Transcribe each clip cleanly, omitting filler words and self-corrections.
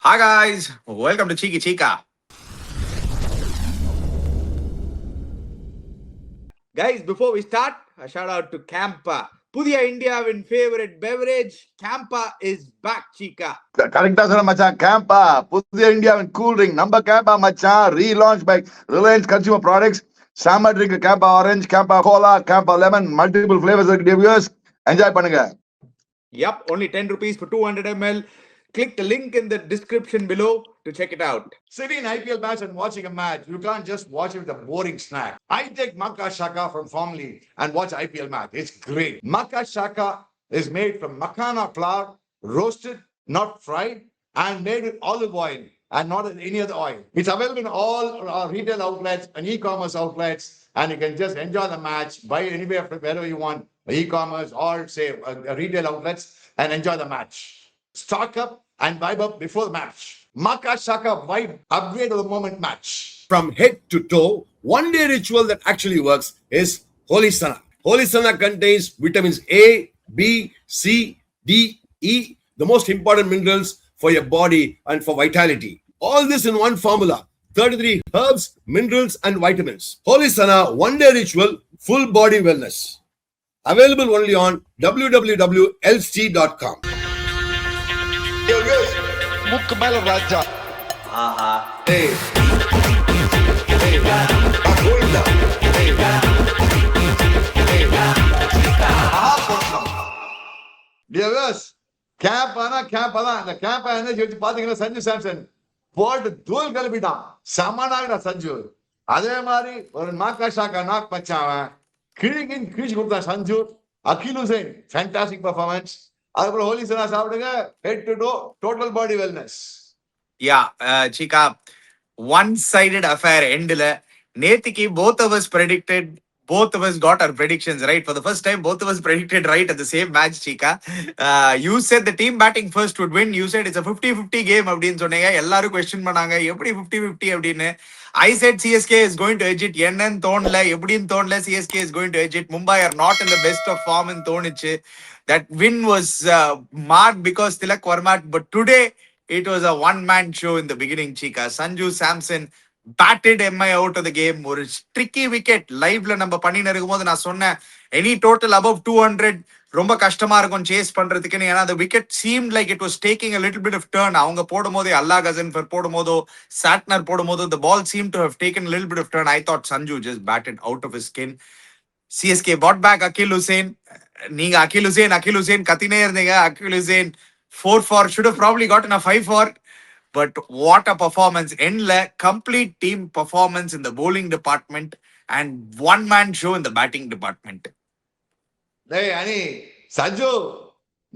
Hi guys, welcome to Cheeky Chica. Guys, before we start, a shout out to Campa. Pudiya Indiaவின் favorite beverage, Campa is back, Chica. கரெக்டா சொன்ன மச்சான். கேம்பா புதிய இந்தியாவின் cool drink நம்ம கேம்பா மச்சான். Relaunch by Reliance consumer products. Summer drink Campa orange, Campa cola, Campa lemon, multiple flavours இருக்கு டிவியூஸ். Enjoy பண்ணுங்க. Yup, only 10 rupees for 200 ml. Click the link in the description below to check it out. Sitting in IPL match and watching a match, you can't just watch it with a boring snack. I take Makka Shaka from Farm League and watch IPL match. It's great. Makka Shaka is made from makhana flour, roasted, not fried, and made with olive oil and not any other oil. It's available in all retail outlets and e-commerce outlets, and you can just enjoy the match, buy anywhere from wherever you want, e-commerce or say retail outlets, and enjoy the match. Stock up and vibe up before the match. Makka Shaka vibe upgrade of the moment match. From head to toe, one day ritual that actually works is Holy Sana. Holy Sana contains vitamins A, B, C, D, E, the most important minerals for your body and for vitality. All this in one formula. 33 herbs, minerals and vitamins. Holy Sana one day ritual, full body wellness. Available only on www.lc.com. முக்கு மேல ராஜா ஆஹா. Viewers, camp தான். இந்த camp energy வச்சு பாத்தீங்கன்னா சஞ்சு சாம்சன் போட்டு தூள் கிளப்பிட்டான். சமனாக சஞ்சு. அதே மாதிரி ஒரு மாக்கா ஷாக்கா நாக் பச்சாவன் கிழிச்சு கொடுத்தான் சஞ்சு. அகில் ஹுசைன் ஃபேண்டாஸ்டிக் பர்ஃபார்மன்ஸ். அதுக்கப்புறம் ஹோலி சனா சாப்பிடுங்க. Head to to total body wellness. Yeah, Chica, one-sided affair endல நேத்திக்கு both of us predicted, both of us got our predictions right. For the first time, both of us predicted right at the same match, Chica. You said the team batting first would win. You said it's a 50-50 game அப்படின்னு சொன்னீங்க. எல்லாரும் question பண்ணாங்க எப்படி 50-50 அப்படின்னு. I said CSK is going to edge it. என்னன்னு தோணல, எப்படின்னு தோணல. CSK is going to edge it. Mumbai are not in the best of form ன்னு தோணுச்சு. That win was marked because Tilak Verma, but today it was a one-man show in the beginning, Chica. Sanju Samson batted MI out of the game. ஒரு tricky wicket liveல நம்ம பண்ணிட்டு இருக்கும்போது நான் சொன்னேன் any total above 200 ரொம்ப கஷ்டமா இருக்கும் chase பண்றதுக்கு. ஏன்னா the wicket seemed like it was taking a little bit of turn. அவங்க போடும்போது அல்லா கசன்ஃபர் போடும்போதோ சாட்னர் போடும்போதோ the ball seemed to have taken a little bit of turn. I thought Sanju just batted out of his skin. CSK brought back Akhil Hussain. நீங்க அகில் Hussein கத்தினே இருந்தீங்க. அகில் Hussein 4-4 should have probably gotten a 5-4, but what a performance. Endல complete team performance in the bowling department and one man show in the batting department. டேய் அனி சஞ்சு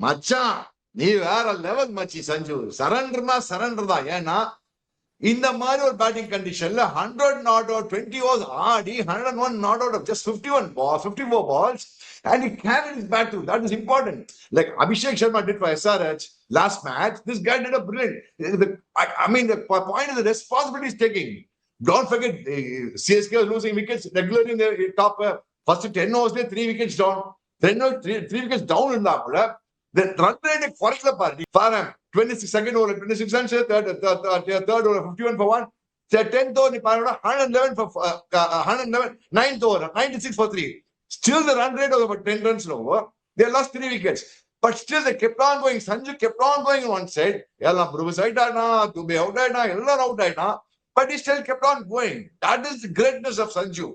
மச்சான் நீ வேற level மச்சி. Sanju surrender தான். ஏன்னா இந்த மாதிரி ஒரு பேட்டிங் கண்டிஷன்ல 100 நாட் அவுட் 20 ஓவர்ஸ் ஆடி 101 not out off just 54 balls and he carried his bat through. That is important. Like Abhishek Sharma did for SRH last match, this guy did a brilliant. I mean the point is the responsibility is taking. Don't forget CSK was losing wickets regularly in the top first 10 overs 3 wickets down. 3 wickets down இருந்தா கூட the run rate குறைக்கல பாரு. For 22nd over 26 runs, third over 51 for 1, 10th over 111 for 111, 9th over 96 for 3. Still the run rate was about 10 runs lower. They lost 3 wickets, but still they kept on going. Sanju kept on going on one side. Yalla Bruce out aina, Dubey out aina, ella out aina, but he still kept on going. That is the greatness of Sanju.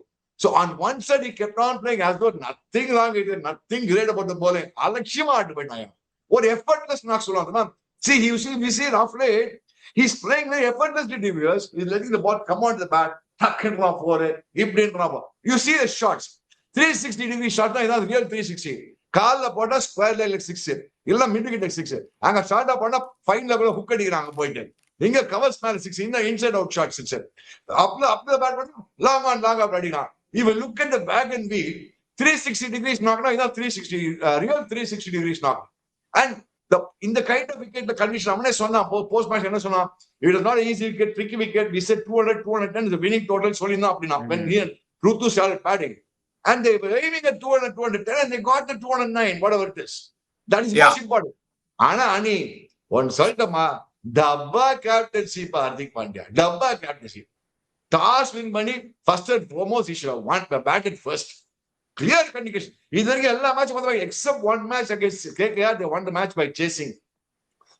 So on one side he kept on playing as though nothing wrong with it, nothing great about the bowling. Alakshima aadu panaya. Or effortless knock solanga. See, we see off late, he's playing very effortlessly. He's letting the ball come onto the bat, tuck and drop for it, இப்படின்னு drop. You see the shots. 360-degree shot தான் இதான் real 360. கால்ல போட்டா square லைன்ல 6, இல்ல mid wicket 6. அங்க ஷார்ட்டா போட்டா ஃபைன் லெவல்ல ஹுக் அடிக்கிறாங்க போயிட்டு. இங்க கவர்ஸ் மேல 6, இந்த இன்சைட் அவுட் ஷாட் 6. அப்பல பேட் பண்ணா லாங் ஆஃப் அடிக்கிறான். Even look at the bag and wheel, 360 degrees knock now, இதான் 360 real 360 degrees knock. And in the kind of wicket the condition அவனே சொன்னா போஸ்ட் மேட்ச் என்ன சொன்னா, it is not an easy wicket, tricky wicket. We said 210 is the winning total சொல்லினா அப்படினா when Rutu started batting. And they were aiming at 210 and they got the 209, whatever it is. That is most important. ஆனா அனி one சொல்லிட்டமா, டப்பா captaincy Hardik Pandya, டப்பா captaincy. Toss win பண்ணி first and foremost he should have won batted first. Clear communication. இது வரைக்கும் எல்லா match பார்த்தாங்க except one match against KKR, they won the match by chasing.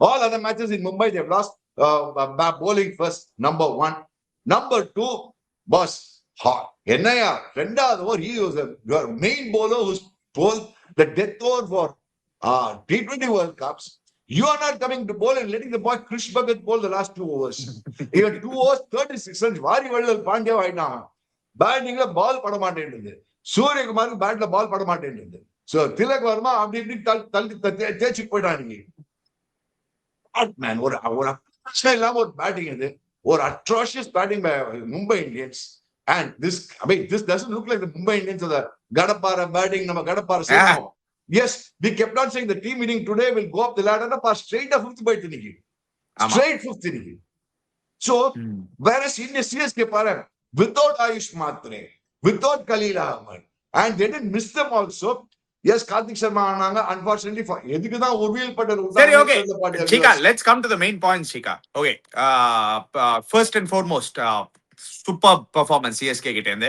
All other matches in Mumbai they've lost bowling first. Number one. Number two, boss. என்னையா ரெண்டாவது over he was a main bowler who's bowled the death over for T20 World Cups. You are not coming to bowl and letting the boy Krish Bhagat bowl the last 2 overs. Even 2 overs, 36 runs. வாரி வள்ளல் பாண்டியா ஆயிட்டான். பேட்டிங்ல பால் பட மாட்டேன்றது. சூரியகுமாருக்கு பேட்ல பால் பட மாட்டேன்றது. So Tilak Verma அப்படி இப்படி தள்ளி தேய்ச்சி போயிட்டான். மேன் ஒரு பிரச்சனை இல்லாம ஒரு பேட்டிங் இது. ஒரு atrocious batting by Mumbai Indians. And this doesn't look like the Mumbai Indians or the Gadapara batting. Nama Gadapara saying, yes, we kept on saying the team winning today will go up the ladder and pass straight to 5th by Tiniki. Straight 5th Tiniki. So, whereas India CSK Para, without Ayush Matre, without Khalil Ahmed, and they didn't miss them also. Yes, Karthik Sharma ananga, unfortunately for edukku Urvil Patel. Okay, Chika, let's come to the main points, Chika. Okay, first and foremost, superb performance CSK கிட்ட இருந்து.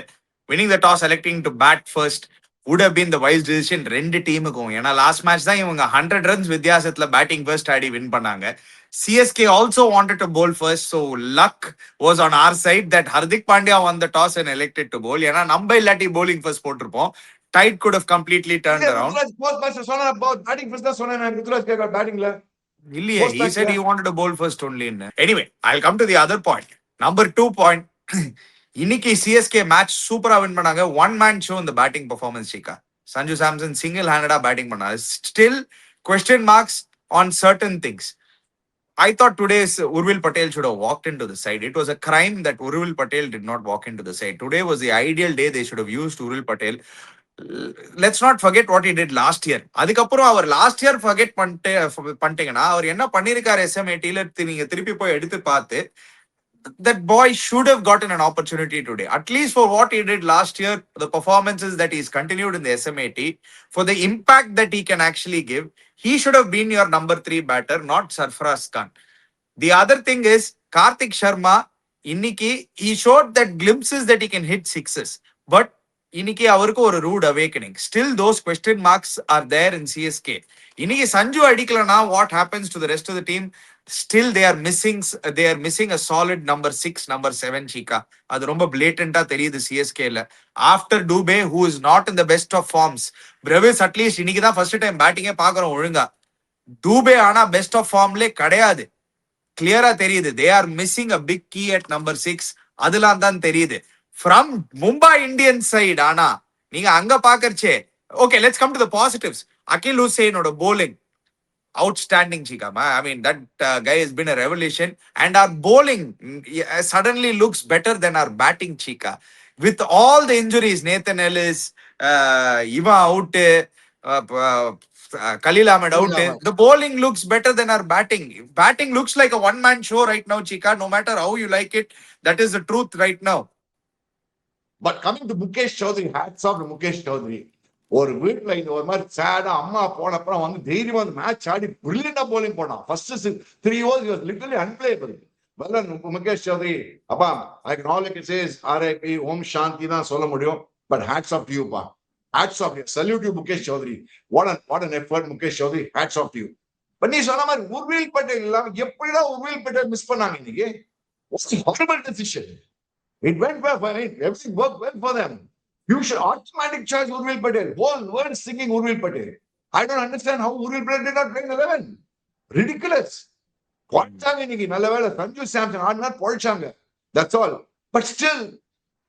Winning the toss, selecting to bat first would have been the wise decision ரெண்டு டீமுக்கும். ஏன்னா last match தான் இவங்க 100 runs வித்தியாசத்துல batting first ஆடி win பண்ணாங்க. CSK also wanted to bowl first, so luck was on our side that Hardik Pandya won the toss and elected to bowl. ஏன்னா நம்ம இல்லாட்டி bowling first போட்டிருப்போம். Tide could have completely turned around. Batting first தான் சொன்னேன் ருத்ராஜ் கேக்கா பேட்டிங்ல. இல்லையே, he said he wanted to bowl first only. Anyway, I'll come to the other point. Number 2 point. இன்னைக்கு CSK match சூப்பரா வின் பண்ணாங்க. ஒன் மேன் ஷோ இந்த batting performance. சீக்கா Sanju Samson single ஹேண்டடா பேட்டிங் பண்ணாரு. Still question marks on certain things. I thought today's Urvil Patel should have walked into the side. It was a crime that Urvil Patel did not walk into the side. Today was the ideal day they should have used Urvil Patel. Let's not forget what he did last year. அதுக்கப்புறம் அவர் last year forget பண்ணிட்டீங்கன்னா அவர் என்ன பண்ணிருக்காரு SMATல நீங்க திருப்பி போய் எடுத்து பார்த்து that boy should have gotten an opportunity today, at least for what he did last year, the performances that he's continued in the SMAT, for the impact that he can actually give. He should have been your number 3 batter, not Sarfaraz Khan. The other thing is Karthik Sharma, இன்னைக்கு he showed that glimpses that he can hit sixes, but இன்னைக்கு அவருக்கு ஒரு rude awakening. Still those question marks are there in CSK. இன்னைக்கு Sanju அடிக்கலனா what happens to the rest of the team? Still they are missing a solid number 6, number 7, Chika. அது ரொம்ப blatant-ஆ தெரியுது CSKல. After Dubey, who is not in the best of forms. Brevis at least இன்னைக்கு தான் first time batting-ஏ பார்க்கறோம் ஒழுங்கா. Dubey ஆனா best of formலே கிடையாது. கிளியரா தெரியுது. They are missing a big key at number 6. அதெல்லாம் தான் தெரியுது. From Mumbai Indians side, ஆனா நீங்க அங்க பாக்கறச்சே. Okay, let's come to the positives. Akil Hussainoட bowling outstanding, Chika. I mean, that guy has been a revelation, and our bowling suddenly looks better than our batting, Chika. With all the injuries, Nathan Ellis, Iva out, Khalil Ahmed out, the bowling looks better than our batting. Batting looks like a one-man show right now, Chika. No matter how you like it, that is the truth right now. But coming to Mukesh Chaudhary, hats off to Mukesh Chaudhary. ஒரு வீட்டுல இந்த ஒரு மாதிரி சேடா அம்மா போனப்புறம் வந்து தைரியமா வந்து match ஆடி பிரில்லியண்டா polling போனான். First 3 overs he was literally unplayable. Well, Mukesh Chaudhary, அப்பா I can all I can say is RIP, Om Shanti தான் சொல்ல முடியும். But hats off to you, pa. Hats off to you. Salute you, Mukesh Chaudhary. What an effort, Mukesh Chaudhary. Hats off to you. But நீ சொன்ன மாதிரி உர்வில் பட்டேல் இல்லாம எப்படிடா Urvil Patel miss பண்ணாங்க இன்னைக்கு? What's the horrible decision? It went well for him. Everything worked well for them. You should automatic choice Urvil Patel. Whole world singing Urvil Patel. I don't understand how Urvil Patel did not play in 11. Ridiculous. Poichanga இன்னைக்கு நல்ல வேளை சஞ்சு சாம்சன் ஆடினா போயிச்சாங்க. That's all. But still,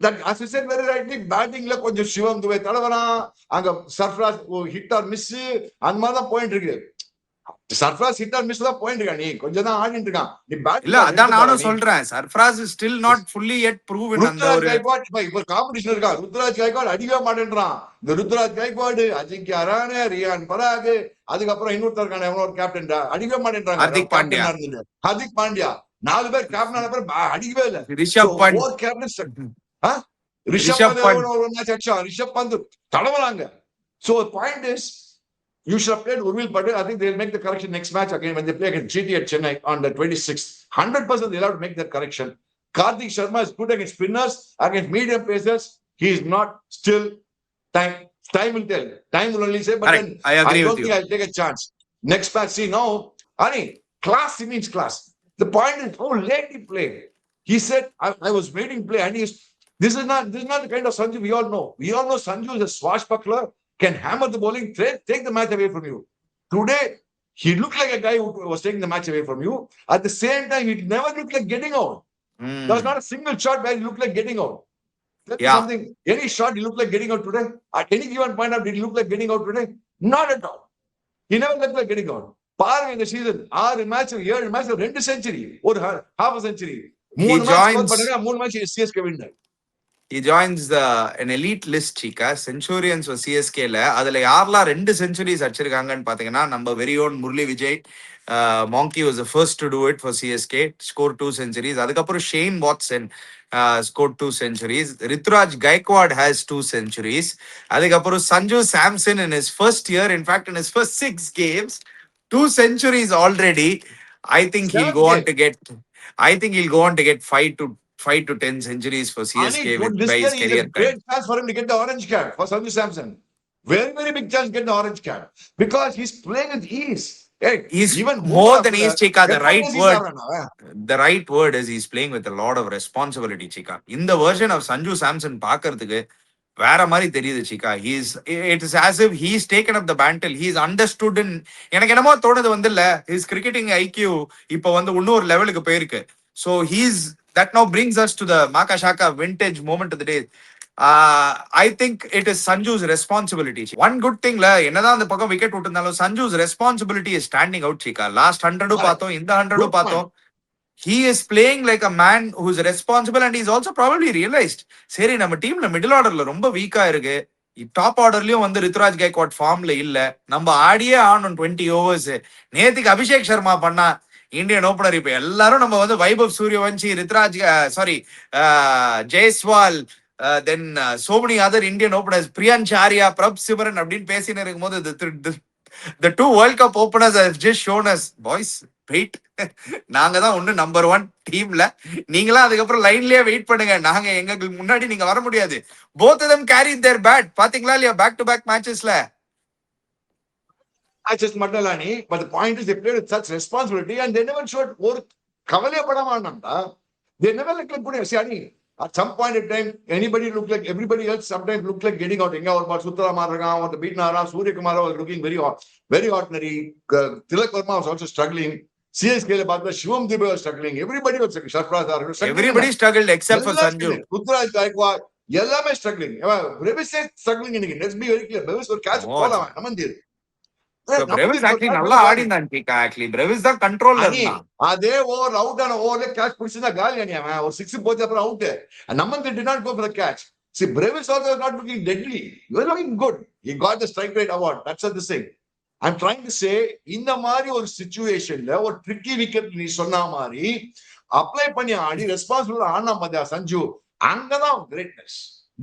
that as you said very rightly, battingல கொஞ்சம் சிவம் துவை தடவனா, அங்க Sarfraz hit or miss அந்த மாதிரி தான் point இருக்கு. சர்ஃப்ராஸ் ஹிட் ஆர் மிஸ் தான் பாயிண்ட் இருக்கா. நீ கொஞ்சம் தான் ஆடிட்டு இருக்கான். நீ பேட் இல்ல அதான் நானும் சொல்றேன். Sarfraz is still not fully yet proven. அந்த ஒரு இப்ப காம்படிஷன் இருக்கா. ருத்ராஜ் கைக்வாட் அடிக்கவே மாட்டேன்றான். இந்த ருத்ராஜ் கைக்வாட், அஜிங்கியா ரஹானே, ரியான் பராக், அதுக்கப்புறம் இன்னொருத்தருக்கான எவனோ கேப்டன் அடிக்கவே மாட்டேன்றாங்க. ஹர்திக் பாண்டியா 4 பேர் கேப்டன் ஆன பேர் அடிக்கவே இல்ல. Rishabh bandh தடவலாங்க. So the point is You should have played Urvil Patel. I think they'll make the correction next match again when they play against GT at Chennai on the 26th. 100% they'll have to make that correction. Karthik Sharma is good against spinners, against medium pacers. He is not still. Time will tell. Time will only say. But Correct. then I agree don't with think you. I'll take a chance. Next match, see now, Ani, class he means class. The point is how late he played. He said, I was waiting play, and this is not the kind of Sanju we all know. We all know Sanju is a swashbuckler, can hammer the bowling, take the match away from you. Today, he looked like a guy who was taking the match away from you. At the same time, he never looked like getting out. There was not a single shot where he looked like getting out. That's Yeah. something. Any shot he looked like getting out today. At any given point of, did he look like getting out today? Not at all. He never looked like getting out. பாருங்க இந்த season 6 match 7 மேட்ச்ல 2 century ஒரு half a century 3 match score பண்ணாங்க 3 match CSK win. He joins an elite list, Chika. Centurions for CSK ல அதுல யாரெல்லாம் 2 centuries அடிச்சிருக்காங்கன்னு பாத்தீங்கன்னா நம்ம very own Murali Vijay, Monkey was the first to do it for CSK, scored 2 centuries. அதுக்கப்புறம் Shane Watson scored 2 centuries. Rituraj Gaikwad has 2 centuries. அதுக்கப்புறம் Sanju Samson in his first year, in fact in his first 6 games, 2 centuries already. I think he'll go on to get 5 to 10 centuries for CSK by his career. Great chance for him to get the orange card for Sanju Samson. Very, very big chance to get the orange card because he's playing with ease. Hey, He's even more than ease, Chika. The right word is he's playing with a lot of responsibility, Chika. In the version of Sanju Samson பார்க்கிறதுக்கு வேற மாதிரி தெரியுது, Chika. It is as if he's taken up the mantle. He's understood in எனக்கு என்னமோ தோணுது வந்து இல்ல his cricketing IQ இப்போ வந்து இன்னொரு லெவலுக்கு போயிருக்கு. So that now brings us to the Makashaka vintage moment of the day. I think it is Sanju's responsibility. One good thing la என்னதான் அந்த பக்கம் wicket விட்டுருந்தாலும் Sanju's responsibility is standing out, Chika. Last 100 பார்த்தோம், இந்த 100 பார்த்தோம். He is playing like a man who's responsible and he's also probably realized சரி நம்ம டீம்ல middle ஆர்டர்ல ரொம்ப வீக்கா இருக்கு, டாப் ஆர்டர்லயும் வந்து ரித்துராஜ் கைக்வாட் ஃபார்ம்ல இல்ல, நம்ம ஆடியே ஆனோம் 20 ஓவர்ஸ். நேத்துக்கு அபிஷேக் சர்மா பண்ணா இந்தியன் ஓபனர். இப்ப எல்லாரும் நம்ம வந்து வைபவ் சூரியவன்சி, ரித்ராஜ் ஜெய்ஸ்வால், தென் so many other Indian openers, Priyansh Arya, Prabh Simran அப்படின்னு பேசின்னு இருக்கும்போது the 2 World Cup openers have just shown us, boys, wait, நாங்க தான் ஒண்ணு நம்பர் 1 டீம்ல, நீங்களா அதுக்கப்புறம் லைன்லயே வெயிட் பண்ணுங்க, நாங்க எங்களுக்கு முன்னாடி நீங்க வர முடியாது. Both of them carried their bat. பாத்தீங்களா இல்லையா back to back matchesல? Just Madalani, but the point is they played with such responsibility and they never showed or Kavalya. They never looked like putting a at some point in time, anybody looked like everybody else sometimes looked like getting out. Inga or Sutra Maraga or the Beatnara, Surya Kumara was looking very ordinary. Tilak Verma was also struggling. CSK Shivam Dubey was struggling. Everybody was struggling. Everybody struggled except for Sanju. Rituraj Gaikwad, எல்லாமே struggling. Brevis is struggling. Let's be very clear. Brevis will catch ball. Namandir. Brevis actually நல்லா ஆடினான் Chika. Actually Brevis தான் கண்ட்ரோல்ல இருந்தான். அதே over out ஆன ஓவர்ல catch பிடிச்சிருந்தா காலி அணியாம ஒரு 6 போச்சு அப்புறம் out. Namandir did not go for the catch. See, Brevis also was not looking deadly. He was looking good. He got the strike rate award. That's the thing. I'm trying to say, இந்த மாதிரி ஒரு சிச்சுவேஷன்ல ஒரு tricky wicket நீ சொன்ன மாதிரி apply பண்ணி ஆடி responsible ஆனா மதியா சஞ்சு, அங்கதான் greatness.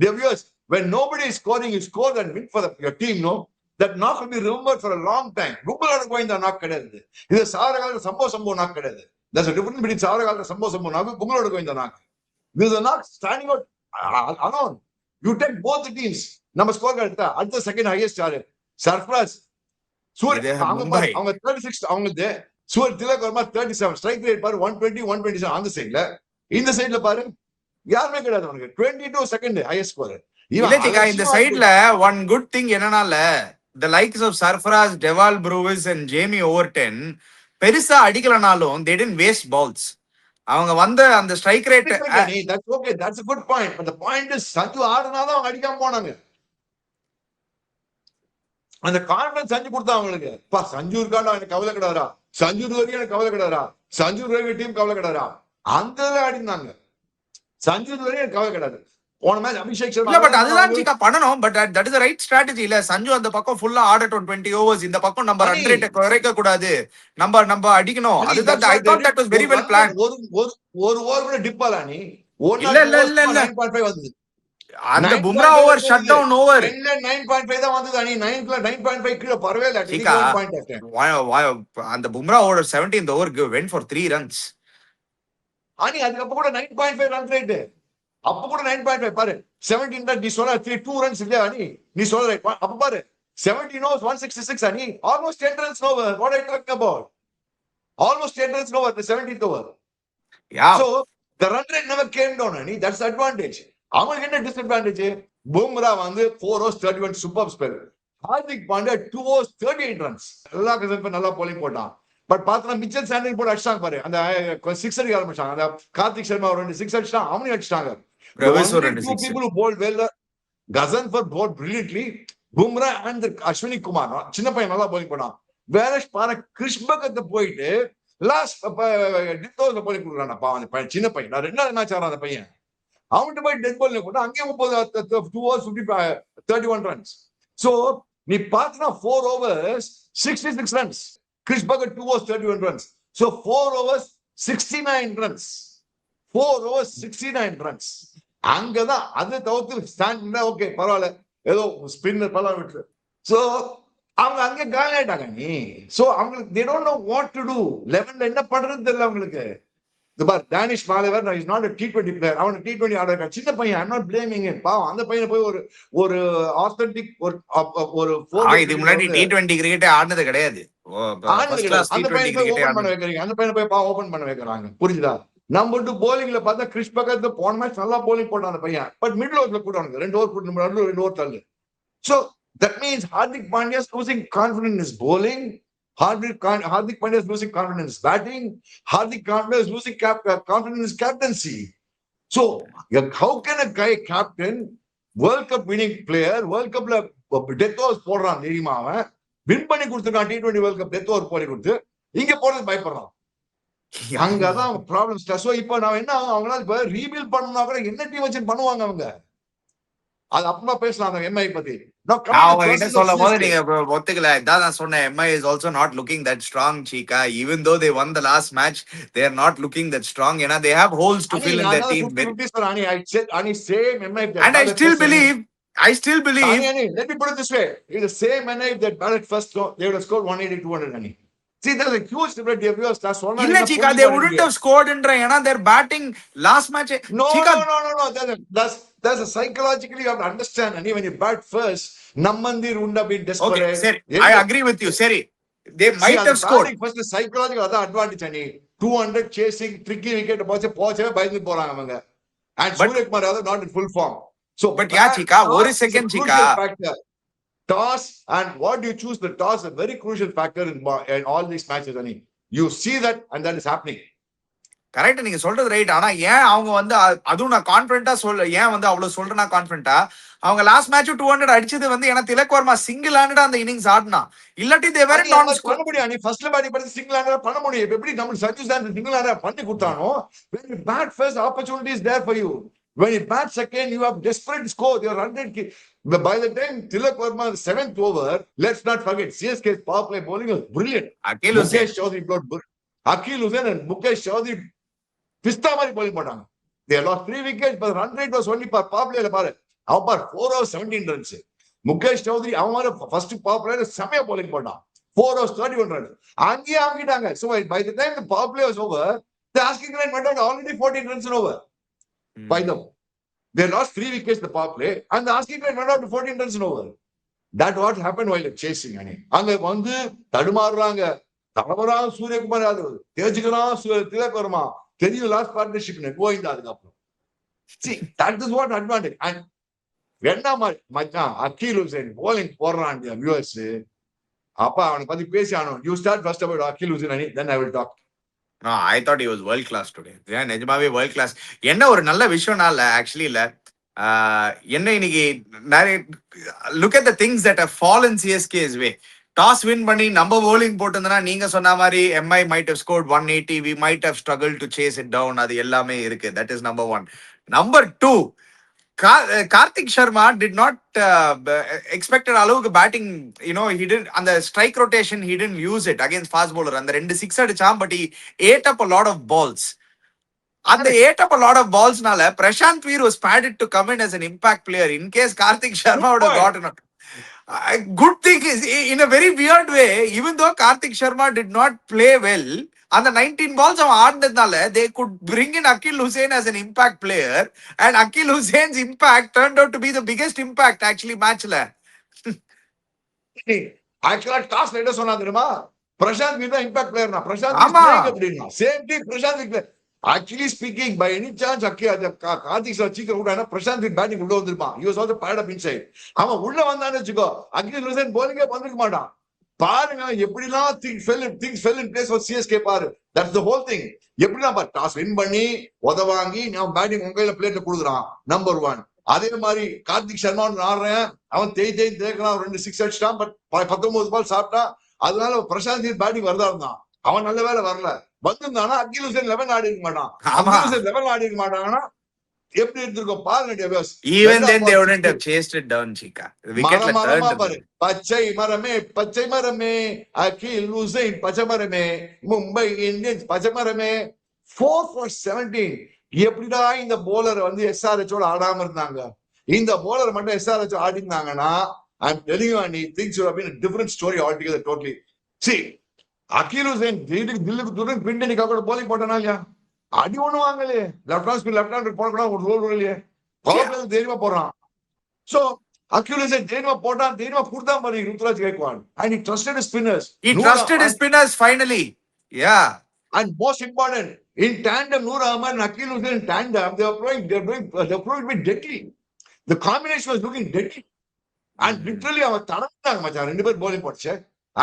The viewers, when nobody is scoring, you score and win for your team, no? That knock will be remembered for a long time. கும்பலோட கோயிந்த knock கிடையாது. இது சாரகால சம்பவ knock கிடையாது. There's a difference between சாரகால சம்பவ knock, கும்பலோட கோயிந்த knock. This is a knock standing out alone. You take both the teams. நம்ம score எடுத்தா அடுத்த second highest யாரு? சர்ஃப்ராஸ். அவங்க 36, அவங்க சூர் திலக் வர்மா 37, ஸ்ட்ரைக் ரேட் பாரு 120 127 அந்த சைடுல. இந்த சைடுல பாரு யாருமே கிடையாது அவனுக்கு 22 செகண்ட் ஹையஸ்ட் ஸ்கோர். இந்த சைடுல one good thing என்னன்னால the likes of Sarfaraz, Deval Brewis and Jamie Overton பெருசா அடிக்கலனாலும் they didn't waste balls. அவங்க வந்த அந்த strike rate that's okay, that's a good point, but the point is Sanju ஆடுனாதான் அவங்க அடிக்காம போனாங்க. அந்த கான்ஃபிடன்ஸ் சஞ்சு கொடுத்தா அவங்களுக்கு. சஞ்சு இருக்காண்டா எனக்கு கவலை கிடையாதா, சஞ்சு வரைக்கும் எனக்கு கவலை கிடையாதா, சஞ்சு வரைக்கும் டீம் கவலை கிடையாதா, அந்த ஆடினாங்க. சஞ்சு வரைக்கும் எனக்கு கவலை கிடையாது. போன மேட்ச் அபிஷேக் சர்மா பட் அதுதான் Chika பண்ணனும். But that is the right strategy இல்ல. சஞ்சு அந்த பக்கம் ஃபுல்லா ஆடட்டும் 20 ஓவர்ஸ், இந்த பக்கம் நம்ம ரன் ரேட் குறைக்க கூடாது, நம்ம அடிக்கணும். அதுதான் I thought that was very well plan. ஒரு ஓவர் கூட டிப் ஆல நீ இல்ல 9.5 வந்தது. அந்த 9.5 பும்ரா ஓவர் ஷட் வந்தது. டவுன் ஓவர் 10ல 9.5 தான் வந்தது அணி. 9.5 கீழே பரவே இல்ல. சீக்கா பாயிண்ட் அந்த Bumrah over 17th over when for 3 runs. அணி அதுக்கு கூட 9.5 ரன் ரேட். அப்ப கூட 9.5 பாரு. 17 ரன் நீ சொன்ன 2 runs இல்லையா அணி? நீ சொல்ற அப்ப பாரு 17 overs 166 அணி. Almost 10 runs over. What are you talking about? Almost 10 runs over the 17th over. Yeah. So the run rate never came down அணி. That's the advantage. அவங்களுக்கு என்ன டிஸ்அட்வான்டேஜ்? பும்ரா வந்து 4 overs 31 super spell. Hardik Pandya 2 overs 38 runs. நல்லா கசப்ப நல்லா polling போட்டான். But பார்த்தா Mitchell Santner போட்டு அடிச்சாங்க பாரு. அந்த 6 அடிக்க ஆரம்பிச்சாங்க. அந்த கார்த்திக் சர்மா ஒரு 6 அடிச்சாங்க. அவனையும் அடிச்சாங்க. Two people who bowled well. Gazanfar bowled brilliantly. Bumrah and Ashwini Kumar. சின்ன பையன் நல்லா போலிங் போட்டான். வேற பாரு கிறிஸ் பக்கத்து போயிட்டு லாஸ்ட் டித்தோஸ்ல போலிங் கொடுக்குறானப்பா அந்த பையன் சின்ன பையன். நான் ரெண்டாவது மேட்ச் ஆடுறான் அந்த பையன். அவன்கிட்ட போய் டெத் பால் கூட அங்கேயும் 2 overs 31 runs. So நீ பார்த்தனா 4 overs 66 runs. Chris Bucket 2 overs 31 runs. So 4 overs 69 runs. 4 overs 69 runs. அங்கதான் அது தவிர்த்து ஸ்டாண்ட் ஓகே பரவாயில்ல ஏதோ ஸ்பின்னர் பரவாயில்ல விட்டு. ஸோ அவங்க அங்கே காலி ஆயிட்டாங்க நீ. ஸோ அவங்களுக்கு they don't know what to do. 11ல என்ன பண்றது தெரியல அவங்களுக்கு. Danish Malewar is not T20 player. அவன் T20 ஆடுற சின்ன பையன். I'm not blaming it. பாவம் அந்த பையனை போய் ஒரு ஆத்தென்டிக் ஒரு இதுக்கு முன்னாடி T20 கிரிக்கெட்டே ஆடுனது கிடையாது. அந்த பையனை போய் ஓபன் பண்ண வைக்கிறீங்க. அந்த பையனை போய் ஓபன் பண்ண வைக்கிறாங்க. புரிஞ்சுதா? நம்ம போலிங்ல பார்த்தா கிறிஸ் பக்கத்து போன மேட்ச் நல்லா போலிங் போட்டான் அந்த பையன். பட் மிடில் ஓவர்ல கூட்டானுங்க 2 ஓவர் கூட்டு 2 ஓவர் தள்ளு. So that means Hardik Pandya is losing confidence in his bowling. Hardik Pandya is losing confidence in batting. Hardik Pandya is losing confidence in his captaincy. So, how can a guy captain, World Cup winning player, World Cup death overs போடுறான் தெரியுமா? அவன் win பண்ணி கொடுத்துருக்கான் T20 World Cup death over போடி கொடுத்து இங்க போறது பயப்படுறான். அங்கதான் ப்ராப்ளம். ஸோ இப்போ நான் என்ன அவங்களால இப்ப ரீபில்ட் பண்ணா கூட என்ன டீம் வச்சு பண்ணுவாங்க அவங்க? அது அப்புறமா பேசலாம் அந்த எம்ஐ பத்தி. அவங்க என்ன சொல்லும் போது நீங்க ஒத்துக்கல. இதான் நான் சொன்னேன். MI is also not looking that strong சீக்கா. Even though they won the last match, they are not looking that strong. ஏன்னா they have holes to fill in their team. And I still believe let me put it this way, it's the same MI that batted first, they would have scored 180 200 Ani. See, there's a huge difference. இல்ல சீக்கா, they wouldn't have scored ன்ற ஏன்னா their batting last match. No. That's a psychologically you have to understand. And when you bat first, Namandir wouldn't have been desperate. Okay, sir, I agree with you. Seri, they might have scored. First, psychological advantage. Ani 200 chasing tricky wicket. போச்சே பயந்து போறாங்க அவங்க. And Surya Kumar Yadav not in full form. So, but yeah, Chika, one second, Chika. Toss and what do you choose? The toss is a very crucial factor in all these matches. Ani, you see that, and that is happening. Correct, நீங்க சொல்றது right. ஆனா ஏன் அவங்க வந்து அதுவும் நான் கான்பிடண்டா ஏன் வந்து அவ்வளவு சொல்றேன்னா கான்பிடண்டா அவங்க லாஸ்ட் மேட்ச் 200 அடிச்சது வந்து ஏன்னா திலக் வர்மா சிங்கிள் ஹேண்டடா அந்த இன்னிங்ஸ் ஆடினா. இல்லாட்டி தே வேற நான் பண்ண முடியும். நீ ஃபர்ஸ்ட்ல பேட்டிங் பண்ணி சிங்கிள் ஹேண்டடா பண்ண முடியும். எப்படி நம்ம சஞ்சு சாம்சன் சிங்கிள் ஹேண்டடா பண்ணி கொடுத்தானோ, when you bat first opportunity is there for you. When you bat second you have desperate score. You are 100. By the time Tilak Verma 7th over, let's not forget CSK's power play bowling was brilliant. Mukesh Chaudhary bowled. Akil Hussain and Mukesh Chaudhary பிஸ்தா மாதிரி bowling போட்டாங்க. They lost 3 wickets, but run rate was only per power play. பாரு அவன் பாரு 4 overs 17 runs. Mukesh Chowdhury அவன் மாதிரி first power play செமையா bowling போட்டான். 4 overs 31 runs. அங்கேயே ஆகிட்டாங்க. So by the time the power play was over, the asking rate went out already 14 runs over. By them, they lost 3 wickets the power play, and the asking rate went out to 14 runs over. That what happened while chasing. அங்க வந்து தடுமாறுறாங்க. தடவரான் சூரியகுமார் யாதவ், தேஜிகரான் திலக் வர்மா, தெரியும் last partnership Govinda. அதுக்கப்புறம் see that is what advantage. And என்ன மச்சான் அக்கீல் Hussain bowling போடுறான் viewers. அப்ப அவனை பத்தி பேசி ஆனோம். You start first about Aqeel Hussain, then I will talk. No, I thought he was world class today. Yeah, நிஜமாவே world class. என்ன ஒரு நல்ல விஷயம்னா இல்ல ஆக்சுவலி இல்ல என்ன இன்னைக்கு நிறைய look at the things that have fallen CSK's way. Toss win பண்ணி நம்ம bowling போட்டிருந்தனா நீங்க சொன்ன மாதிரி MI might have scored 180. We might have struggled to chase it down. அது எல்லாமே இருக்கு. That is number 1. Number 2, Karthik Sharma did not expected அளவுக்கு batting, he didn't, அந்த strike rotation he didn't use it against fast bowler. அந்த 2 6 அடிச்சான், but he ate up a lot of balls. And they ate up a lot of balls. Nala, Prashant Veer was padded to come in as an impact player in case Karthik Sharma would have gotten a good thing is, in a very weird way, even though Karthik Sharma did not play well, on the 19 balls of ஆடினதுனால they could bring in Akil Hussain as an impact player, and Akil Hussain's impact turned out to be the biggest impact actually matchல. ஆக்சுவலா toss என்ன சொன்னா தெரியுமா? பிரசாந்த் வீர் தான் impact பிளேயர்னா. Prashant ஆமா. அப்படின்னா same team Prashant Veer. Actually speaking by any chance Karthik sir சீக்கிரம் விடானா Prashant Veer batting உள்ள வந்திருப்பான். You was also bat up inside. அவன் உள்ள வந்தான்னு வச்சுக்கோ, அகில் ஹுசைன் bowling வந்திருக்க மாட்டான். பாருங்க எப்படிலாம் things fell in place for CSK பாரு. That's the whole thing. எப்படிலாம் டாஸ் வின் பண்ணி உதவாங்கி நான் பேட்டிங் உங்க கையில பிளேட்ல கொடுக்குறான். நம்பர் 1. அதே மாதிரி கார்த்திக் சர்மா ஆடுறேன், அவன் தேய்க்கலாம் 2 6 அடிச்சிட்டான். பட் 19 பால் சாப்பிட்டான். அதனால பிரசாந்த் வீர் பேட்டிங் வரதா இருந்தான். அவன் நல்ல வேலை வரல. வந்திருந்தானா அகில் ஹுசைன் 11 ஆடி இருக்க மாட்டான். அகில் ஹுசைன் 11 ஆடி இருக்க மாட்டாங்கன்னா எப்படி இருந்திருக்கும் பாருங்க. Even then they wouldn't have chased it down, Chika. The wicketல turned. பச்சை மரமே அகில் ஹுசைன் பச்சை மரமே, மும்பை இந்தியன்ஸ் பச்சை மரமே. 4 for 17. எப்படிடா இந்த போலர் வந்து எஸ்ஆர்ஹெச்சோட ஆடாம இருந்தாங்க? இந்த போலர் மட்டும் எஸ்ஆர்ஹெச் ஆடி இருந்தாங்கன்னா I'm telling you, and things would have been a different story altogether, totally. See, Akil Hussain, Dhilluku தூரம் பிண்டனிக்காக கூட bowling போட்டானா இல்லையா? அடி ஒண்ணு வாங்கலையே. லெஃப்ட் ஹேண்ட் போடக்கூட ஒரு ரோல் இல்லையே. பவர் பிளே தைரியமா போடுறான். So, Akil Hussain தைரியமா போட்டான், தைரியமா கொடுத்தான் பாரு Ruturaj Gaikwad. And he trusted his spinners. He trusted his spinners finally. Yeah. And most important, in tandem, Noor Ahmad and Akil Hussain in tandem, they were proving to be deadly. The combination was looking deadly. And literally, our தடந்தாங்க மச்சான், 2 பேர் bowling போட்டுச்சு.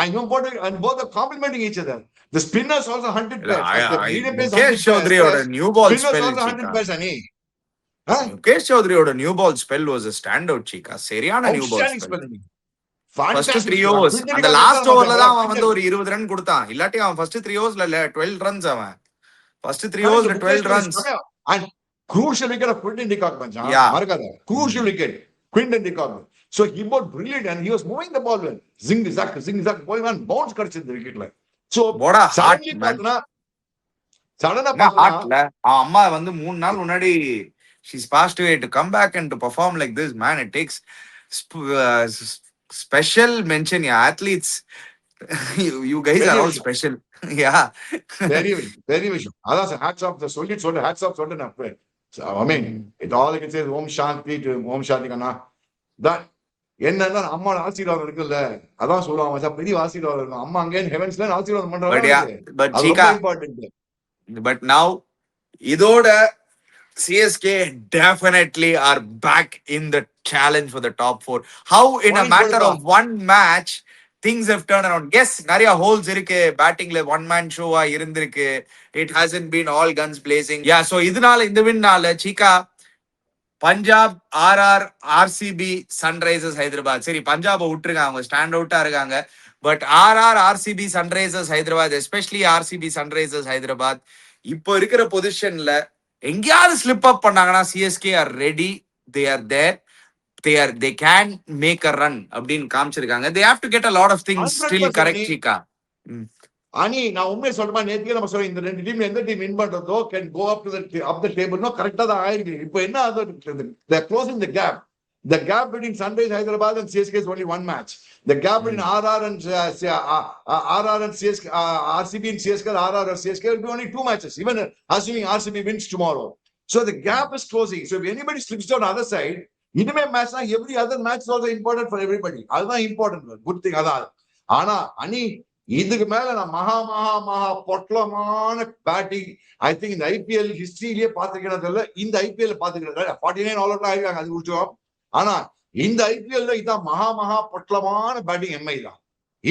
And both are complimenting each other. The spinners also hunted pairs. Mukesh Chaudharyயோட new ball spell. Spinners also hunted pairs, Ani. Mukesh Chaudharyயோட new ball spell was a standout, Chika. சரியான new ball Outstanding spell. spelling. First Fantastic. 3 overs. அந்த last overல தான் அவன் வந்து ஒரு 20 run கொடுத்தான். இல்லாட்டி அவன் first 3 oversல 12 runs அவன். First 3 oversல 12 runs. And crucial wicket of Quinton de Kock, மச்சான். Yeah. மறக்காத. Crucial wicket. Quinton de Kock. So he bowled brilliant and he was moving the ball well. Zing zack, bowling on bounce கிடைச்சது wicketல. So what a heart, suddenly man. சடனா ஹார்ட்ல அவன் அம்மா வந்து 3 நாள் முன்னாடி she's passed away. To come back and to perform like this, man, it takes special mention. Yeah, athletes. you guys Very are all விஷயம். special. Yeah. very விஷயம். அதான் hats off the சொல்லிட்டு hats off சொல்லிட்டு நான் So, I mean, it all I can say is Om Shanti to Om Shanti Kanna. That என்னன்னா அம்மாவோட ஆசீர்வாதம் இருக்குல்ல, அதான் சொல்லுவாங்க மச்சான், பெரிய ஆசீர்வாதம் இருக்கும். அம்மா அங்கே ஹெவன்ஸ்ல ஆசீர்வாதம் But பண்றாங்க. yeah, but அது Chika, ரொம்ப இம்பார்ட்டன்ட். but now இதோட CSK definitely are back in the challenge for the top 4. How in a Point matter கொடுப்பா. of one match things have turned around. Yes, நிறைய holes இருக்கு, பேட்டிங்ல one man ஷோவா இருந்திருக்கு. It hasn't been all guns blazing. Yeah, so இதனால இந்த வின்னால Chika, Punjab, RR, RCB, Sunrisers Hyderabad. சரி, பஞ்சாபை விட்டுருங்க, அவங்க ஸ்டாண்ட் அவுட்டா இருக்காங்க. But RR, RCB, Sunrisers Hyderabad, especially RCB, Sunrisers Hyderabad இப்போ இருக்கிற பொசிஷன்ல எங்கேயாவது ஸ்லிப் அப் பண்ணாங்கன்னா CSK are ready, they are there, they can make a run அப்படின்னு காமிச்சிருக்காங்க. They have to get a lot of things still 100% correct, Chika. அனி நான் உண்மையை சொல்றேன், நேற்றுக்கே நம்ம சொல்றோம், இந்த 2 டீம் எந்த டீம் வின் பண்றதோ can go up to the டேபிள்னோ கரெக்டா தான் ஆயிருக்கு. இப்போ என்ன ஆகுது, they are closing the gap. The gap between Sunrise Hyderabad and CSK is only 1 match. The gap between RR and CSK, RCB and CSK, RR or CSK will be only 2 matches, even assuming RCB wins tomorrow. So the gap is closing. So if anybody slips down the other side, இனிமே மேட்ச்னா every other match is also important for everybody. அதுதான் important, good thing அதான். ஆனா அனி இதுக்கு மேல நான் மகா பொட்டலமான batting I think இந்த ஐபிஎல் ஹிஸ்டரியிலேயே பாத்துக்கிறதுல, இந்த ஐபிஎல் பாத்துக்கிறது 49 ஆல் அவுட் ஆயிருக்காங்க, அது விஷயம். ஆனா இந்த ஐபிஎல்ல இதான் மகா பொட்டலமான பேட்டிங் எம்ஐ தான்.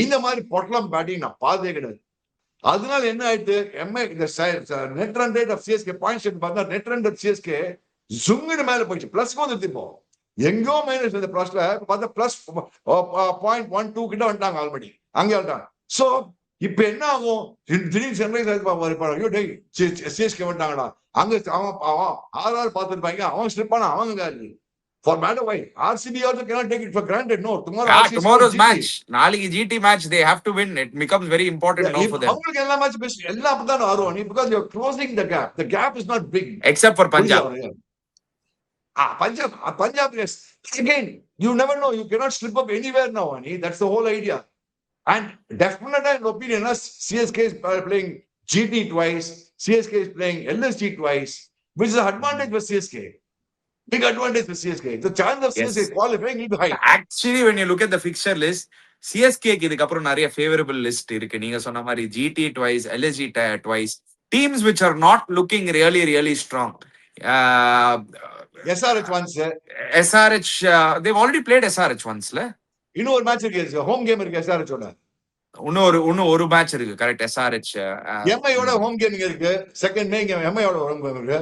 இந்த மாதிரி பொட்டலம் பேட்டிங் நான் பார்த்தே கிடையாது. அதனால என்ன ஆயிடுது, எம்ஐ இந்த net run rate of CSK points பார்த்தா நெட் ரன் ரேட் சிஎஸ்கே ஜுங்குன்னு மேல போயிடுச்சு, பிளஸ் வந்துருது. இப்போ எங்கோ மைனஸ் இந்த பிளஸ்ல பார்த்தா பிளஸ் 0.12 கிட்ட வந்துட்டாங்க ஆல்ரெடி, அங்கே வந்துட்டாங்க. சோ இப்ப என்ன ஆகும், திடீர்னு சன்ரைஸ் ஐயோ டேய் சிஎஸ்கே வந்துட்டாங்கடா, அங்க அவன் RR பார்த்துருப்பாங்க, அவன் ஸ்லிப் ஆனா அவங்க For matter why, RCB also cannot take it for granted. No, tomorrow Yeah, RCB tomorrow's GT. match, நாளைக்கு GT match, they have to win. It becomes very important now for them. அவங்களுக்கு எல்லா match best எல்லாம் அப்படிதான் வரும். Because you're closing the gap. The gap is not big. Except for Punjab. Punjab, yes. Again, you never know. You cannot slip up anywhere now, Ani. That's the whole idea. And definitely, in opinion, CSK is playing GT twice. CSK is playing LSG twice, which is an advantage for CSK. Big advantage for CSK. The chance of CSK Yes. qualifying will be high. Actually, when you look at the fixture list, சிஎஸ்கேக்கு இதுக்கப்புறம் நிறைய favourable list இருக்கு. நீங்க சொன்ன மாதிரி GT twice, LSG twice, teams which are not looking really strong. SRH once. SRH, they've already played SRH onceல. இன்னும் ஒரு match இருக்கு, ஹோம் கேம் இருக்கு SRH ஓட. இன்னும் ஒரு மேட்ச் இருக்கு, கரெக்ட். SRH MI ஓட ஹோம் கேம் இருக்கு. செகண்ட் மே கேம் MI ஓட ஹோம் கேம் இருக்கு.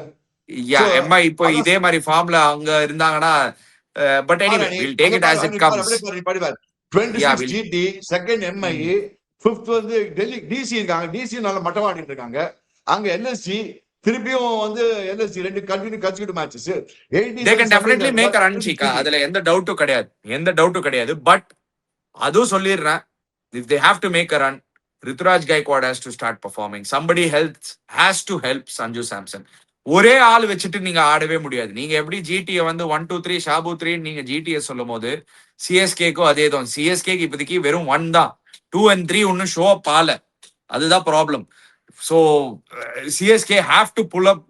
MI இப்போ இதே மாதிரி ஃபார்ம்ல அவங்க இருந்தாங்கன்னா, but anyway we'll take it as it comes. 26 GT, second MI, 5th வந்து டெல்லி DC இருக்காங்க. DC நல்ல மட்டம் ஆடிட்டு இருக்காங்க. அங்க LSG திருப்பியும் வந்து LSG ரெண்டு continue consecutive matches. They can definitely make a run, Chika. அதுல எந்த டவுட்டும் கிடையாது. பட் அதுவும் சொல்லிடுறேன், if they have to make a run, Rituraj Gaikwad has to start performing. Somebody has to help Sanju Samson. ஒரே ஆள் வச்சுட்டு நீங்க ஆடவே முடியாது. நீங்க எப்படி ஜிடியை வந்து 1 2 3 ஷாபு 3 நீங்க ஜிடியை சொல்லும் போது சிஎஸ்கேக்கும் அதே தான். சிஎஸ்கேக்கு இப்போதைக்கு வெறும் 1 தான், 2 and 3 ஒன்னும் ஷோ அப் ஆல. அதுதான் problem. So CSK have to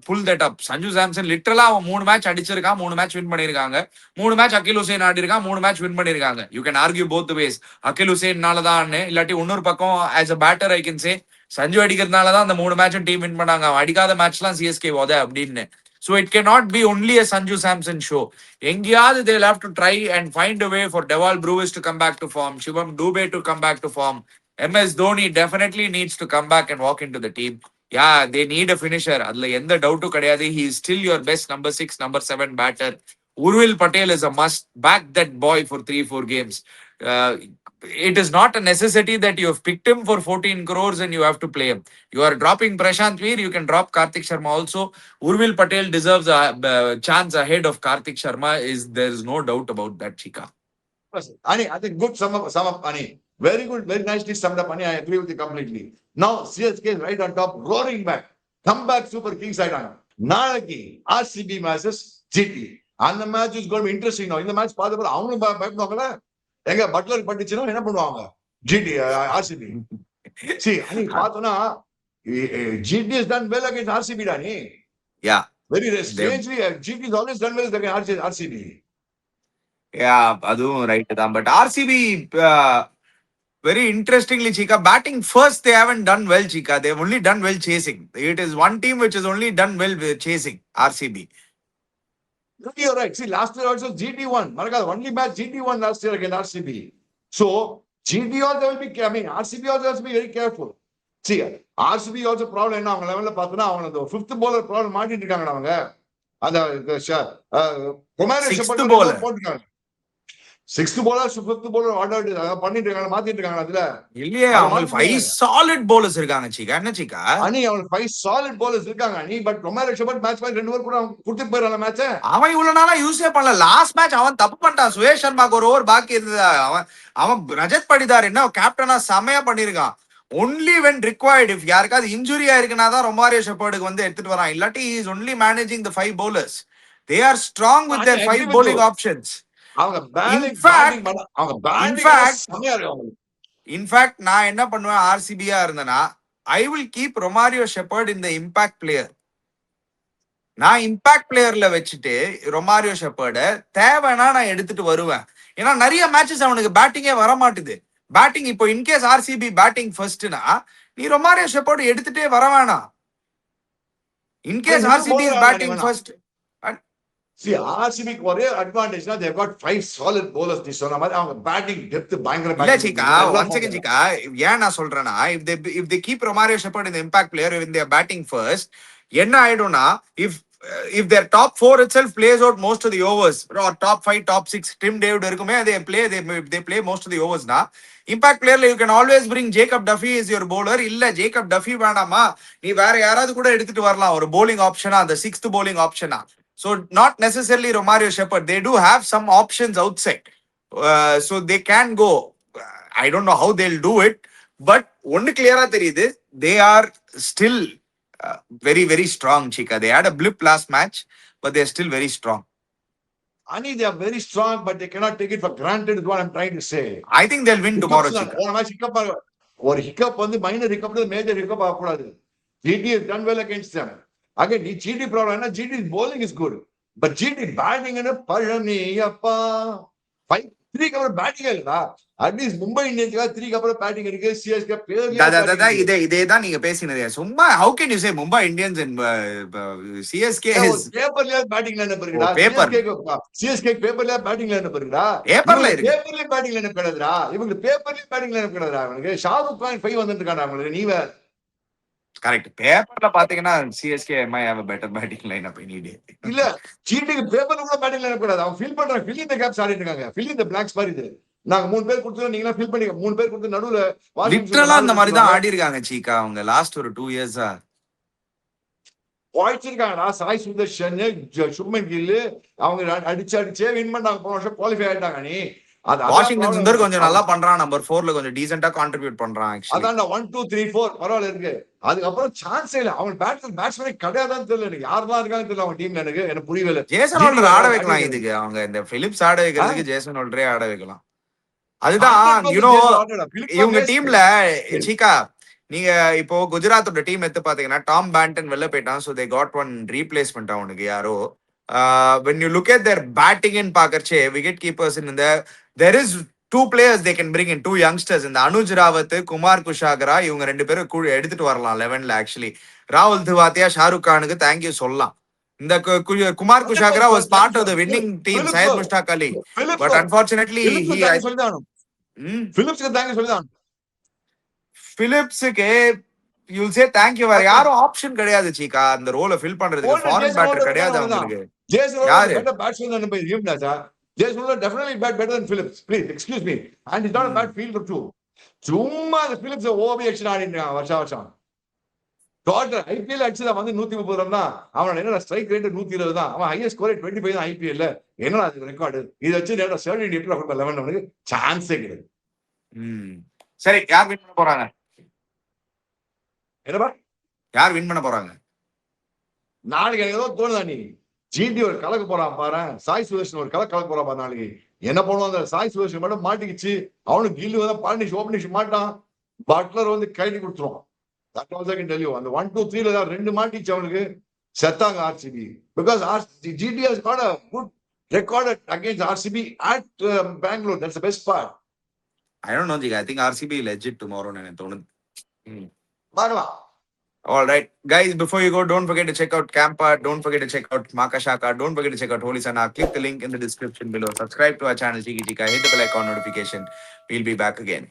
pull that up. Sanju Samson லிட்டரலா அவன் 3 மேட்ச் அடிச்சிருக்கான், 3 மேட்ச் வின் பண்ணிருக்காங்க. 3 மேட்ச் அகில் ஹுசேன் ஆடி இருக்கான், 3 மேட்ச் வின் பண்ணிருக்காங்க. You can argue both ways. Akeal ஹுசேன்னாலதான், இல்லாட்டி இன்னொரு பக்கம் as a batter I can say Sanju அடிக்கிறதுனாலதான் அந்த 3 மேட்சும் டீம் வின் பண்ணாங்க. அடிக்காத மேட்ச்லாம் சிஎஸ்கே போத அப்படின்னு. So it cannot be only a Sanju Samson show. எங்கேயாவது they'll have to try and find a way for Deval Brewis to come back to form, Shivam Dube to come back to form. MS Dhoni definitely needs to come back and walk into the team. Yeah, they need a finisher. அதுல எந்த டவுட்டும் கிடையாது. He is still your best number 6, number 7 batter. Urvil Patel is a must. Back that boy for 3-4 games. It is not a necessity that you have picked him for 14 crores and you have to play him. You are dropping Prashant Veer, you can drop Karthik Sharma also. Urvil Patel deserves a chance ahead of Karthik Sharma. There is no doubt about that, Chika. Ani, I think good sum up, Ani. Very good, very nicely summed up, Ani. I agree with you completely. Now CSK is right on top, roaring back. Come back, Super Kings side on. நாளைக்கு RCB versus GT. And the match is going to be interesting now. இந்த match பார்த்த பிறகு அவங்களும் பயப்படுவாங்கல்ல. எங்க Buttler பட்டுச்சுன்னா என்ன பண்ணுவாங்க GT RCB. See, Ani, பார்த்தோன்னா GT has done well against RCB, Dani. Yeah. Very strangely, GT has always done well against RCB. Yeah, அதுவும் ரைட் தான். But RCB very interestingly, Chika, batting first they haven't done well, Chika. They've only done well chasing. It is one team which has only done well with chasing, RCB. You're right. See, last year also GT won. Maragada, only match GT won last year against RCB. So GT also will be, RCB also has to be very careful. See, RCB also problem என்ன அவங்க லெவல்ல பார்த்தோன்னா அவங்க அந்த 5th bowler problem மாட்டிட்டு இருக்காங்க. அவங்க அந்த Sixth bowler போட்டுருக்காங்க. 6th bowler 5th bowler பண்ணிட்டு இருக்காங்க, மாத்திட்டு இருக்காங்க. அதுல இல்லையே அவங்களுக்கு 5 சாலிட் bowlers இருக்காங்க, Chika. என்ன Chika? அனி அவங்களுக்கு 5 சாலிட் bowlers இருக்காங்க. அனி பட் ரொமாரோ ஷெபர்ட் மேட்ச் மாதிரி 2 பேர் கூட கொடுத்துட்டு போயிடறாங்க மேட்ச். அவன் இவ்வளவு நாளா யூஸே பண்ணல. லாஸ்ட் மேட்ச் அவன் தப்பு பண்ணிட்டான். சுரேஷ் சர்மாக்கு ஒரு ஓவர் பாக்கி இருந்தது. அவன் ரஜத் படிதார் என்ன கேப்டனா செமையா பண்ணிருக்கான். only when required, if யாருக்காவது இன்ஜுரி ஆயிருக்குனா தான் ரொமாரியோ ஷெபர்டுக்கு வந்து எடுத்துட்டு வரான். இல்லாட்டி he is only managing the 5 bowlers. They are strong with their 5 bowling options. அவங்க in fact நான் என்ன பண்ணுவேன் ஆர்சிபியா இருந்தனா, I will keep Romario shepherd in the impact player. நான் இம்பாக்ட் பிளேயர்ல வச்சுட்டு ரொமாரியோ ஷெபர்ட தேவைன்னா நான் எடுத்துட்டு வருவேன். ஏன்னா நிறைய மேட்சஸ் அவனுக்கு பேட்டிங்கே வர மாட்டுது. பேட்டிங் இப்போ இன்கேஸ் ஆர்சிபி பேட்டிங் ஃபர்ஸ்ட்னா நீ ரொமாரியோ ஷெபர்ட் எடுத்துட்டே வர வேணாம். In case RCB is batting first. See, RCB க்கு ஒரே அட்வான்டேஜ்னா they have got 5 solid bowlers. நீ சொன்ன மாதிரி அவங்க பேட்டிங் டெப்த் பயங்கர இல்ல Chika, one second Chika. ஏன் நான் சொல்றேன்னா, if they keep Romario Shepherd in the impact player when they are batting first, என்ன ஆயிடும்னா, if their top 4 itself plays out most of the overs, or top 5 top 6 Tim David இருக்குமே, they play most of the overs na impact player you can always bring Jacob Duffy as your bowler. இல்ல Jacob Duffy வேண்டாமா, நீ வேற யாராவது கூட எடுத்துட்டு வரலாம் ஒரு bowling option, அந்த 6th bowling option. So not necessarily Romario Shepherd. They do have some options outside. So they can go. I don't know how they'll do it. But one clear they are still very, very strong, Chika. They had a blip last match, but they're still very strong. Ani, they are very strong, but they cannot take it for granted is what I'm trying to say. I think they'll win tomorrow, Chika. போன match hiccup ஒரு hiccup வந்து minor hiccup major hiccup ஆகக்கூடாது. GT has done well against them. Again, GT problem என்ன, GT bowling is good, but GT batting என்ன பழனி அப்பா 3 cover batting இல்லடா. At least Mumbai இந்தியன்ஸ்க்கு 3 cover batting இருக்கு. CSK பேர்ல இதே தான் நீங்க பேசினதே. சும்மா how can you say Mumbai Indians and CSK is பேப்பர்ல பேட்டிங்ல என்ன இருக்குடா? சிஎஸ்கே பேப்பர்ல பேட்டிங்ல என்ன இருக்குடா? பேப்பர்ல இருக்கு. பேப்பர்ல பேட்டிங்ல என்ன இருக்குடா? இவங்க பேப்பர்ல பேட்டிங்ல என்ன இருக்குடா? இவங்க ஷாருக் கான் 5 வந்துட்டு இருக்காங்க அவங்களுக்கு. நீ வேற கரெக்ட். பேப்பர்ல பாத்தீங்கன்னா CSK might have a better batting lineup any day. இல்ல ஜிடிக்கு பேப்பர்ல கூட பேட்டிங்ல என்ன கூடாது. அவங்க ஃபில் பண்றாங்க. ஃபில் இந்த கேப்ஸ் ஆடிட்டு இருக்காங்க. ஃபில் இந்த பிளாங்க்ஸ் மாதிரி இது. நாங்க 3 பேர் கொடுத்தோம், நீங்க ஃபில் பண்ணீங்க. 3 பேர் கொடுத்து நடுவுல லிட்டரலா அந்த மாதிரி தான் ஆடி இருக்காங்க சீக்கா அவங்க லாஸ்ட் ஒரு 2 இயர்ஸா. பாயிண்ட்ஸ் இருக்காங்கடா. சாய் சுதர்ஷன், சுப்மன் கில் அவங்க அடிச்சே வின் பண்ணாங்க. போன வருஷம் குவாலிஃபை ஆயிட்டாங்க. நீ வாஷிங்டன் சுந்தர் கொஞ்சம் நல்லா பண்றான். நம்பர் 4ல கொஞ்சம் டீசென்ட்டா கான்ட்ரிபியூட் பண்றான் actually. அதான்டா 1 2 3 4 பரவாயில்ல இருக்கு. அதுக்கப்புறம் சான்ஸே இல்ல. அவங்க பேட்ஸ்மேனே கிடையாதான்னு தெரியல எனக்கு. யாரெல்லாம் இருக்காங்கன்னு தெரியல அவங்க டீம்ல. எனக்கு புரியல. ஜேசன் ஹோல்டர் ஆட வைக்கலாம் இதுக்கு. அவங்க இந்த பிலிப்ஸ் ஆட வைக்கிறதுக்கு ஜேசன் ஹோல்டரே ஆட வைக்கலாம். அதுதான் இவங்க டீம்ல சீக்கா. நீங்க இப்போ குஜராத்தோட டீம் எடுத்து பாத்தீங்கன்னா டாம் பேண்டன் வெளில போயிட்டான். So they got one replacement அவனுக்கு யாரோ. when you look at their batting in பாக்கர்ச்சே wicket keepers in there is 2 players they can bring in, 2 youngsters இந்த அனுஜ் ராவத், குமார் குஷாகரா. இவங்க 2 பேரும் எடுத்துட்டு வரலாம் 11ல actually. ராகுல் திவாத்தியா, ஷாருக் கானுக்கு தேங்க்யூ சொல்லலாம். இந்த Kumar Kushagra was part of the winning team, Syed Mushtaq Ali, but unfortunately பிலிப்ஸ்க்கு தேங்க்யூ சொல்லுதான். பிலிப்ஸ்க்கு you'll say thank you. வேற யாரும் ஆப்ஷன் கிடையாது சீக்கா அந்த ரோலை ஃபில் பண்றதுக்கு. ஃபாரின் பேட்டர் கிடையாது அவங்களுக்கு. Jason better batsman than Yumna. Jason definitely better than Phillips. Please excuse me. And he's not a bad fielder too. சும்மா அந்த Phillips ஓபி ஆக்ஷன் ஆடிட்டாங்க வருஷம். டோட்டல் ஐபிஎல் அடிச்சதா வந்து 130 ரன் தான். அவனோட என்ன ஸ்ட்ரைக் ரேட் 120 தான். அவன் ஹையஸ்ட் ஸ்கோர் 25 தான் ஐபிஎல்ல. என்னடா அது ரெக்கார்டு? இத வச்சு நேரா 78 கொடுத்த 11 அவனுக்கு சான்ஸே கிடையாது. சரி, யார் வின் பண்ண போறாங்க? என்னப்பா யார் வின் பண்ண போறாங்க? நாளைக்கு எனக்கு ஏதோ தோணுதா நீ ஜிடி ஒரு கலக்க போறான் பாரு. சாய் சுதர்ஷன் ஒரு கலக்க போறான் பாரு. நாளைக்கு என்ன பண்ணுவோம்? அந்த சாய் சுதர்ஷன் மட்டும் மாட்டிக்கிச்சு. அவனுக்கு கில்லு வந்து பாண்டிஷ் ஓபனிஷ் மாட்டான். பட்லர் வந்து கைடி கொடுத்துருவான். That also can tell you. அந்த 1 2 3ல தான் 2 மாட்டிச்சு அவனுக்கு. செத்தாங்க RCB. Because GT has got a good record against RCB at Bangalore. That's the best part. I don't know Jiga. I think RCB will edge it tomorrow எனக்கு தோணுது. பார்க்கலாம். All right, guys, before you go, don't forget to check out Campa. Don't forget to check out Makashaka. Don't forget to check out Holy Sana. Click the link in the description below. Subscribe to our channel, Chiki Chika. Hit the bell icon notification. We'll be back again.